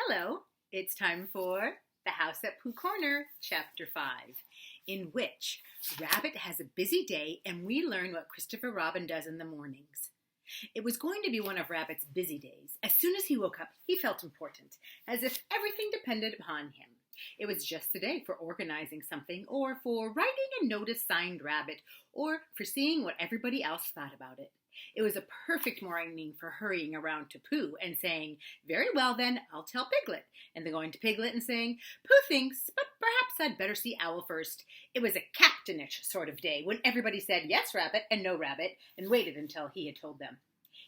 Hello, it's time for The House at Pooh Corner, Chapter 5, in which Rabbit has a busy day and we learn what Christopher Robin does in the mornings. It was going to be one of Rabbit's busy days. As soon as he woke up, he felt important, as if everything depended upon him. It was just the day for organizing something, or for writing a notice signed Rabbit, or for seeing what everybody else thought about it. It was a perfect morning for hurrying around to Pooh and saying, "Very well then, I'll tell Piglet," and then going to Piglet and saying, "Pooh thinks, but perhaps I'd better see Owl first." It was a captainish sort of day when everybody said yes, Rabbit, and no, Rabbit, and waited until he had told them.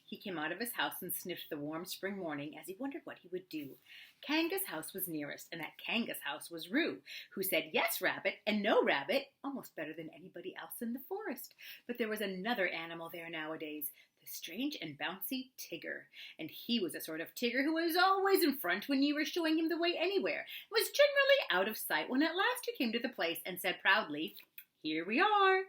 He came out of his house and sniffed the warm spring morning as he wondered what he would do. Kanga's house was nearest, and at Kanga's house was Roo, who said yes, Rabbit, and no, Rabbit, almost better than anybody else in the forest. But there was another animal there nowadays, the strange and bouncy Tigger. And he was a sort of Tigger who was always in front when you were showing him the way anywhere, was generally out of sight when at last he came to the place and said proudly, "Here we are."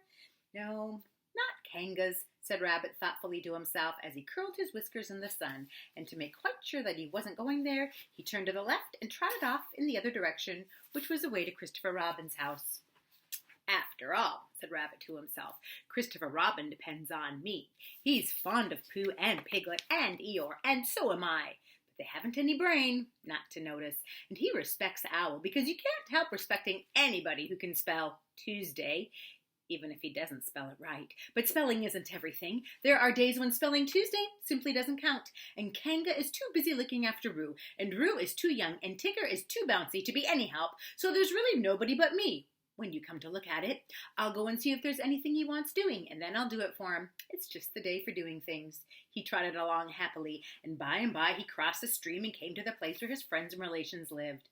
"No, not Kanga's," said Rabbit thoughtfully to himself as he curled his whiskers in the sun, and to make quite sure that he wasn't going there, he turned to the left and trotted off in the other direction, which was away to Christopher Robin's house. "After all," said Rabbit to himself, "Christopher Robin depends on me. He's fond of Pooh and Piglet and Eeyore, and so am I. But they haven't any brain, not to notice, and he respects Owl, because you can't help respecting anybody who can spell Tuesday, even if he doesn't spell it right. But spelling isn't everything. There are days when spelling Tuesday simply doesn't count. And Kanga is too busy looking after Roo, and Roo is too young, and Tigger is too bouncy to be any help, so there's really nobody but me. When you come to look at it, I'll go and see if there's anything he wants doing, and then I'll do it for him. It's just the day for doing things." He trotted along happily, and by he crossed the stream and came to the place where his friends and relations lived.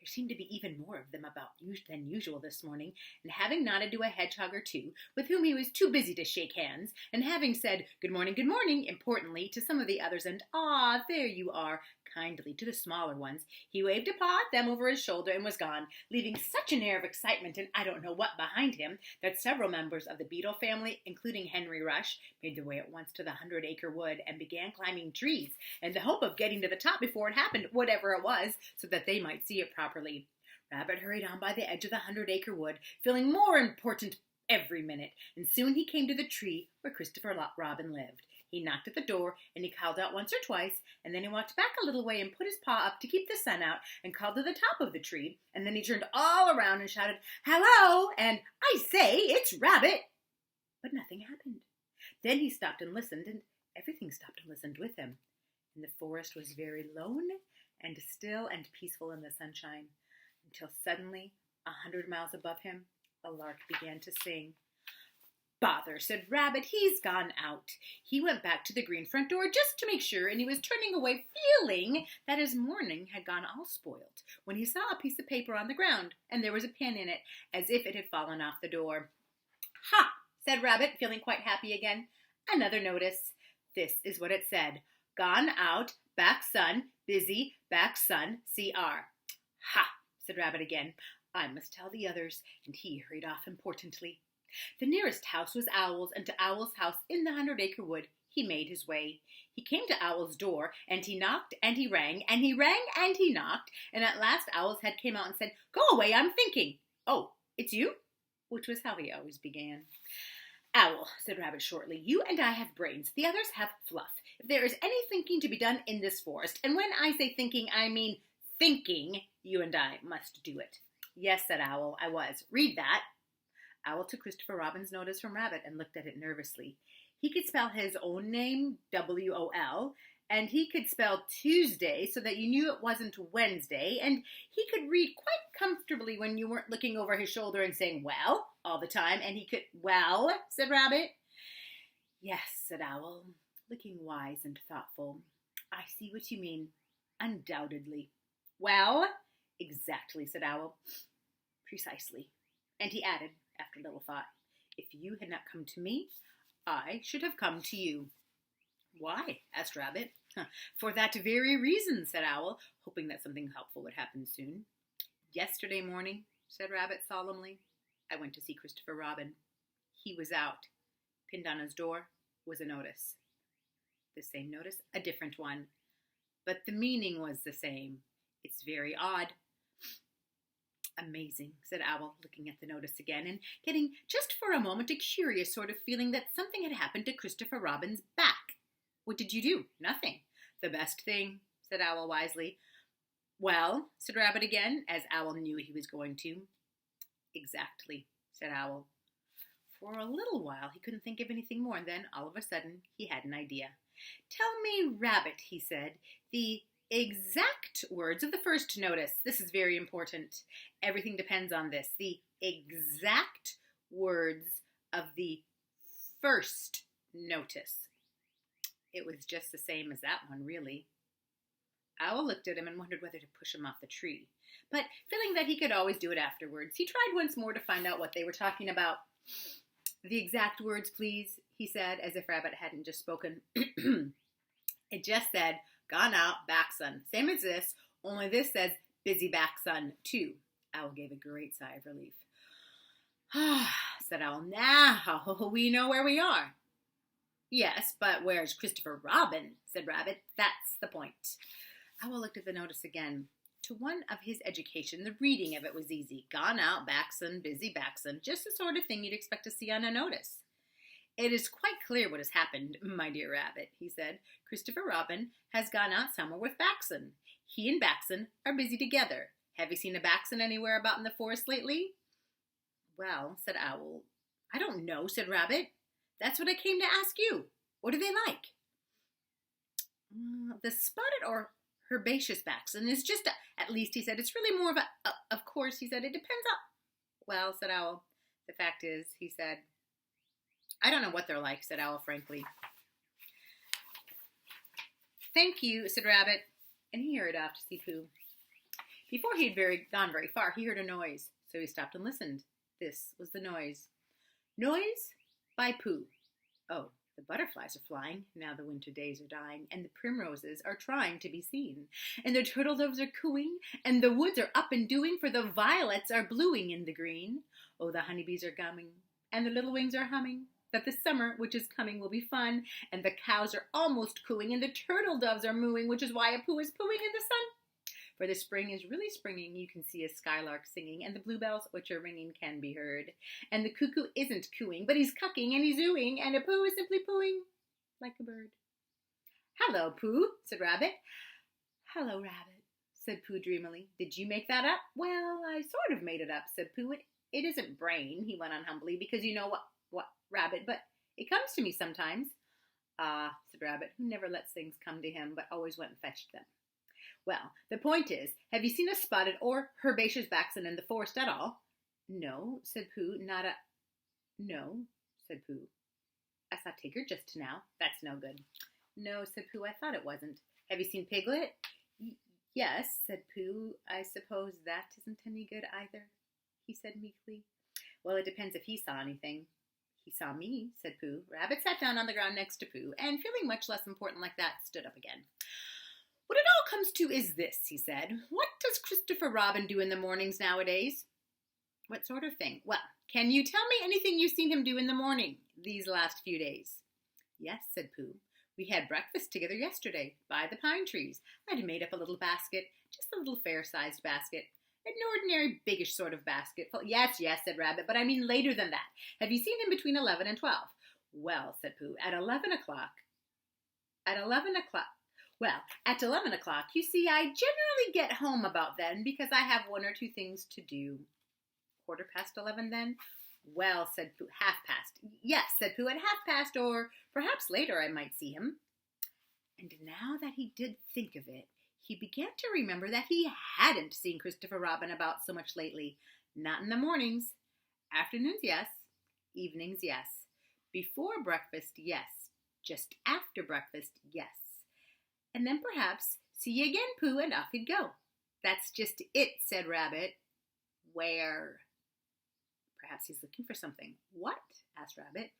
There seemed to be even more of them about than usual this morning, and having nodded to a hedgehog or two, with whom he was too busy to shake hands, and having said good morning, importantly, to some of the others, and "Ah, there you are," kindly to the smaller ones, he waved a paw at them over his shoulder and was gone, leaving such an air of excitement and I don't know what behind him, that several members of the Beetle family, including Henry Rush, made their way at once to the 100-acre wood and began climbing trees, in the hope of getting to the top before it happened, whatever it was, so that they might see it properly. Rabbit hurried on by the edge of the 100-acre wood, feeling more important every minute, and soon he came to the tree where Christopher Robin lived. He knocked at the door, and he called out once or twice, and then he walked back a little way and put his paw up to keep the sun out, and called to the top of the tree, and then he turned all around and shouted, "Hello!" and "I say, it's Rabbit!" But nothing happened. Then he stopped and listened, and everything stopped and listened with him. And the forest was very lone and still and peaceful in the sunshine, until suddenly, 100 miles above him, a lark began to sing. "Bother," said Rabbit, "he's gone out." He went back to the green front door just to make sure, and he was turning away feeling that his morning had gone all spoiled, when he saw a piece of paper on the ground, and there was a pin in it, as if it had fallen off the door. "Ha!" said Rabbit, feeling quite happy again. "Another notice." This is what it said: "Gone out, back sun, busy, back sun, CR." "Ha!" said Rabbit again. "I must tell the others," and he hurried off importantly. The nearest house was Owl's, and to Owl's house in the 100-acre wood he made his way. He came to Owl's door, and he knocked, and he rang, and he rang, and he knocked, and at last Owl's head came out and said, "Go away, I'm thinking." "Oh, it's you?" which was how he always began. "Owl," said Rabbit shortly, "you and I have brains. The others have fluff. If there is any thinking to be done in this forest, and when I say thinking, I mean thinking, you and I must do it." "Yes," said Owl, "I was. Read that." Owl took Christopher Robin's notice from Rabbit and looked at it nervously. He could spell his own name, WOL, and he could spell Tuesday so that you knew it wasn't Wednesday, and he could read quite comfortably when you weren't looking over his shoulder and saying, "Well," all the time, and he could, "Well," said Rabbit. "Yes," said Owl, looking wise and thoughtful. "I see what you mean, undoubtedly." "Well?" "Exactly," said Owl. "Precisely." And he added, after a little thought, "If you had not come to me, I should have come to you." "Why?" asked Rabbit. "For that very reason," said Owl, hoping that something helpful would happen soon. "Yesterday morning," said Rabbit solemnly, "I went to see Christopher Robin. He was out. Pinned on his door was a notice. The same notice, a different one. But the meaning was the same. It's very odd. Amazing, said Owl, looking at the notice again and getting, just for a moment, a curious sort of feeling that something had happened to Christopher Robin's back. What did you do? Nothing. The best thing, said Owl wisely. Well, said Rabbit again, as Owl knew he was going to. Exactly, said Owl. For a little while he couldn't think of anything more, and then, all of a sudden, he had an idea. Tell me, Rabbit, he said, the exact words of the first notice. This is very important. Everything depends on this. The exact words of the first notice. It was just the same as that one, really. Owl looked at him and wondered whether to push him off the tree. But feeling that he could always do it afterwards, he tried once more to find out what they were talking about. The exact words, please, he said, as if Rabbit hadn't just spoken. It just said, gone out, back son. Same as this, only this says, busy back son, too. Owl gave a great sigh of relief. Ah, said Owl, now we know where we are. Yes, but where's Christopher Robin? Said Rabbit. That's the point. Owl looked at the notice again. To one of his education, the reading of it was easy. Gone out, backson, busy backson, just the sort of thing you'd expect to see on a notice. It is quite clear what has happened, my dear Rabbit, he said. Christopher Robin has gone out somewhere with Backson. He and Backson are busy together. Have you seen a Backson anywhere about in the forest lately? Well, said Owl. I don't know, said Rabbit. That's what I came to ask you. What are they like? The spotted or herbaceous Backson is just at least, he said, it's really more of of course, he said, it depends on. Well, said Owl, the fact is, he said, I don't know what they're like, said Owl frankly. Thank you, said Rabbit, and he hurried off to see Pooh. Before he had gone very far, he heard a noise, so he stopped and listened. This was the noise. Noise by Pooh. Oh, the butterflies are flying, now the winter days are dying, and the primroses are trying to be seen, and the turtle doves are cooing, and the woods are up and doing, for the violets are bluing in the green. Oh, the honeybees are gumming, and the little wings are humming, that the summer which is coming will be fun, and the cows are almost cooing, and the turtle doves are mooing, which is why a Pooh is pooing in the sun. For the spring is really springing, you can see a skylark singing, and the bluebells which are ringing can be heard. And the cuckoo isn't cooing, but he's cucking and he's oohing, and a Pooh is simply pooing like a bird. Hello, Pooh, said Rabbit. Hello, Rabbit, said Pooh dreamily. Did you make that up? Well, I sort of made it up, said Pooh. It isn't brain, he went on humbly, because you know what, Rabbit, but it comes to me sometimes. Ah, said Rabbit, who never lets things come to him, but always went and fetched them. Well, the point is, have you seen a spotted or herbaceous Backson in the forest at all? No, said Pooh, No, said Pooh. I saw Tigger just now. That's no good. No, said Pooh, I thought it wasn't. Have you seen Piglet? Yes, said Pooh. I suppose that isn't any good either, he said meekly. Well, it depends if he saw anything. He saw me, said Pooh. Rabbit sat down on the ground next to Pooh, and feeling much less important like that, stood up again. What it all comes to is this, he said. What does Christopher Robin do in the mornings nowadays? What sort of thing? Well, can you tell me anything you've seen him do in the morning these last few days? Yes, said Pooh. We had breakfast together yesterday by the pine trees. I'd made up a little basket, just a little fair-sized basket. An ordinary biggish sort of basket. Yes, said Rabbit, but I mean later than that. Have you seen him between 11 and 12? Well, said Pooh, at 11 o'clock. Well, at 11 o'clock, you see, I generally get home about then because I have one or two things to do. 11:15 then? Well, said Pooh, past. Yes, said Pooh, at past, or perhaps later I might see him. And now that he did think of it, he began to remember that he hadn't seen Christopher Robin about so much lately. Not in the mornings. Afternoons, yes. Evenings, yes. Before breakfast, yes. Just after breakfast, yes. And then perhaps, see you again, Pooh, and off he'd go. That's just it, said Rabbit. Where? Perhaps he's looking for something. What? Asked Rabbit.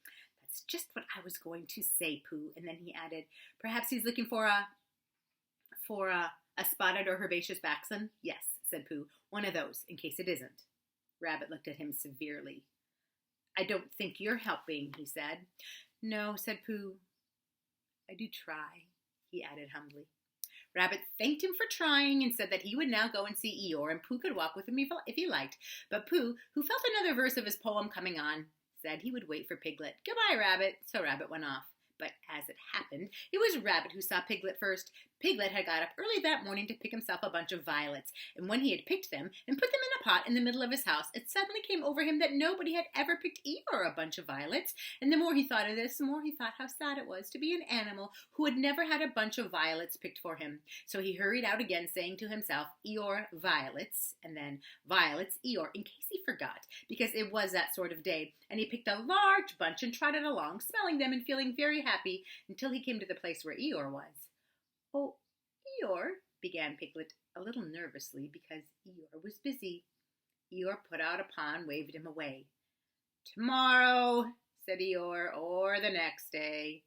That's just what I was going to say, Pooh. And then he added, perhaps he's looking for a spotted or herbaceous Backson? Yes, said Pooh. One of those, in case it isn't. Rabbit looked at him severely. I don't think you're helping, he said. No, said Pooh. I do try, he added humbly. Rabbit thanked him for trying and said that he would now go and see Eeyore, and Pooh could walk with him if he liked. But Pooh, who felt another verse of his poem coming on, said he would wait for Piglet. Goodbye, Rabbit. So Rabbit went off. But as it happened, it was Rabbit who saw Piglet first. Piglet had got up early that morning to pick himself a bunch of violets, and when he had picked them and put them in a pot in the middle of his house, it suddenly came over him that nobody had ever picked Eeyore a bunch of violets, and the more he thought of this, the more he thought how sad it was to be an animal who had never had a bunch of violets picked for him. So he hurried out again, saying to himself, Eeyore, violets, and then violets, Eeyore, in case he forgot, because it was that sort of day, and he picked a large bunch and trotted along, smelling them and feeling very happy, until he came to the place where Eeyore was. Oh, Eeyore, began Piglet a little nervously because Eeyore was busy. Eeyore put out a paw and waved him away. Tomorrow, said Eeyore, or the next day.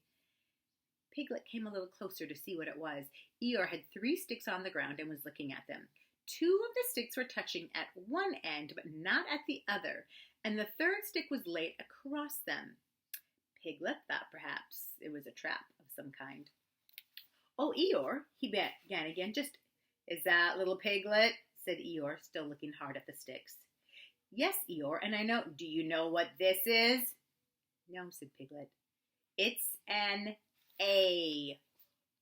Piglet came a little closer to see what it was. Eeyore had 3 sticks on the ground and was looking at them. 2 of the sticks were touching at one end, but not at the other, and the 3rd stick was laid across them. Piglet thought perhaps it was a trap of some kind. Oh, Eeyore, he began again. Is that little Piglet? Said Eeyore, still looking hard at the sticks. Yes, Eeyore, and I know. Do you know what this is? No, said Piglet. It's an A.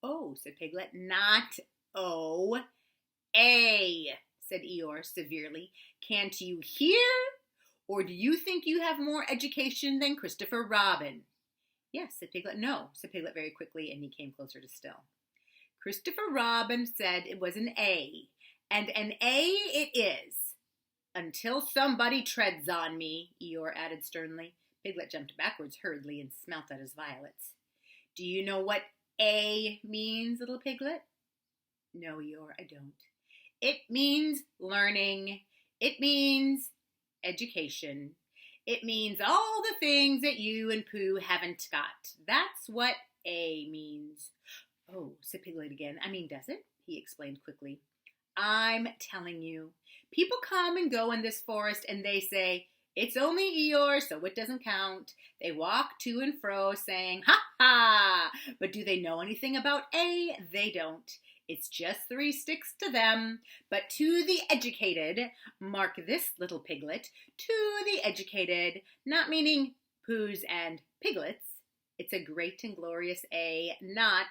Oh, said Piglet, not O. A, said Eeyore severely. Can't you hear? Or do you think you have more education than Christopher Robin? Yes, said Piglet. No, said Piglet very quickly, and he came closer to still. Christopher Robin said it was an A, and an A it is. Until somebody treads on me, Eeyore added sternly. Piglet jumped backwards hurriedly and smelt at his violets. Do you know what A means, little Piglet? No, Eeyore, I don't. It means learning. It means education. It means all the things that you and Pooh haven't got. That's what A means. Oh, said Piglet again. Does it? He explained quickly. I'm telling you. People come and go in this forest and they say, it's only Eeyore, so it doesn't count. They walk to and fro saying, ha ha! But do they know anything about A? They don't. It's just 3 sticks to them. But to the educated, mark this, little Piglet, to the educated, not meaning Poohs and Piglets, it's a great and glorious A, not,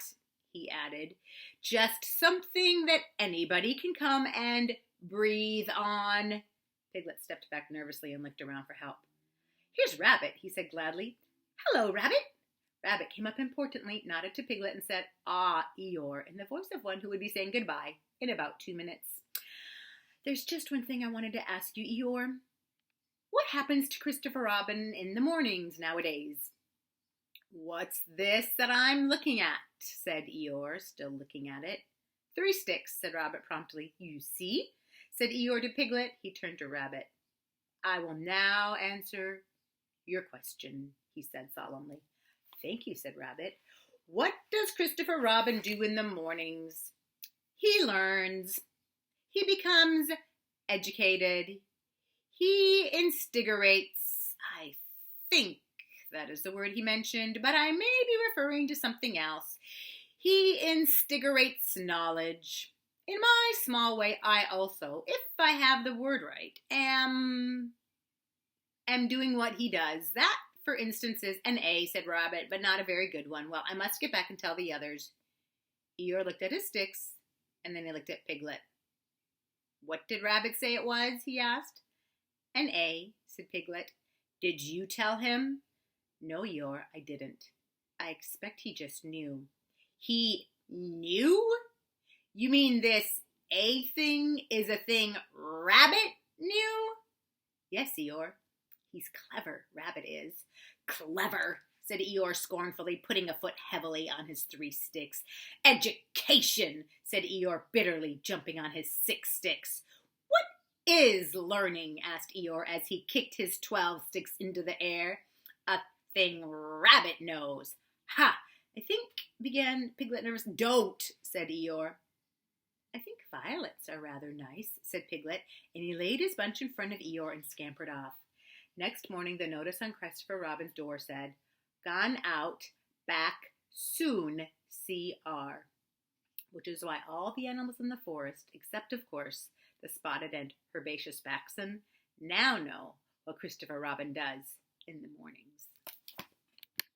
he added, just something that anybody can come and breathe on. Piglet stepped back nervously and looked around for help. Here's Rabbit, he said gladly. Hello, Rabbit. Rabbit came up importantly, nodded to Piglet, and said, Ah, Eeyore, in the voice of one who would be saying goodbye in about 2 minutes. There's just one thing I wanted to ask you, Eeyore. What happens to Christopher Robin in the mornings nowadays? What's this that I'm looking at? Said Eeyore, still looking at it. 3 sticks, said Rabbit promptly. You see? Said Eeyore to Piglet. He turned to Rabbit. I will now answer your question, he said solemnly. Thank you, said Rabbit. What does Christopher Robin do in the mornings? He learns. He becomes educated. He instigates. I think that is the word he mentioned, but I may be referring to something else. He instigates knowledge. In my small way, I also, if I have the word right, am doing what he does. That, for instance, is an A, said Rabbit, but not a very good one. Well, I must get back and tell the others. Eeyore looked at his sticks, and then he looked at Piglet. What did Rabbit say it was, he asked. An A, said Piglet. Did you tell him? No, Eeyore, I didn't. I expect he just knew. He knew? You mean this A thing is a thing Rabbit knew? Yes, Eeyore. He's clever, Rabbit is. Clever, said Eeyore scornfully, putting a foot heavily on his 3 sticks. Education, said Eeyore bitterly, jumping on his 6 sticks. What is learning? Asked Eeyore as he kicked his 12 sticks into the air. A thing Rabbit knows. Ha! I think, began Piglet nervously. Don't, said Eeyore. I think violets are rather nice, said Piglet, and he laid his bunch in front of Eeyore and scampered off. Next morning, the notice on Christopher Robin's door said, Gone out, back soon, C.R. which is why all the animals in the forest, except of course the spotted and herbaceous baxen, now know what Christopher Robin does in the mornings.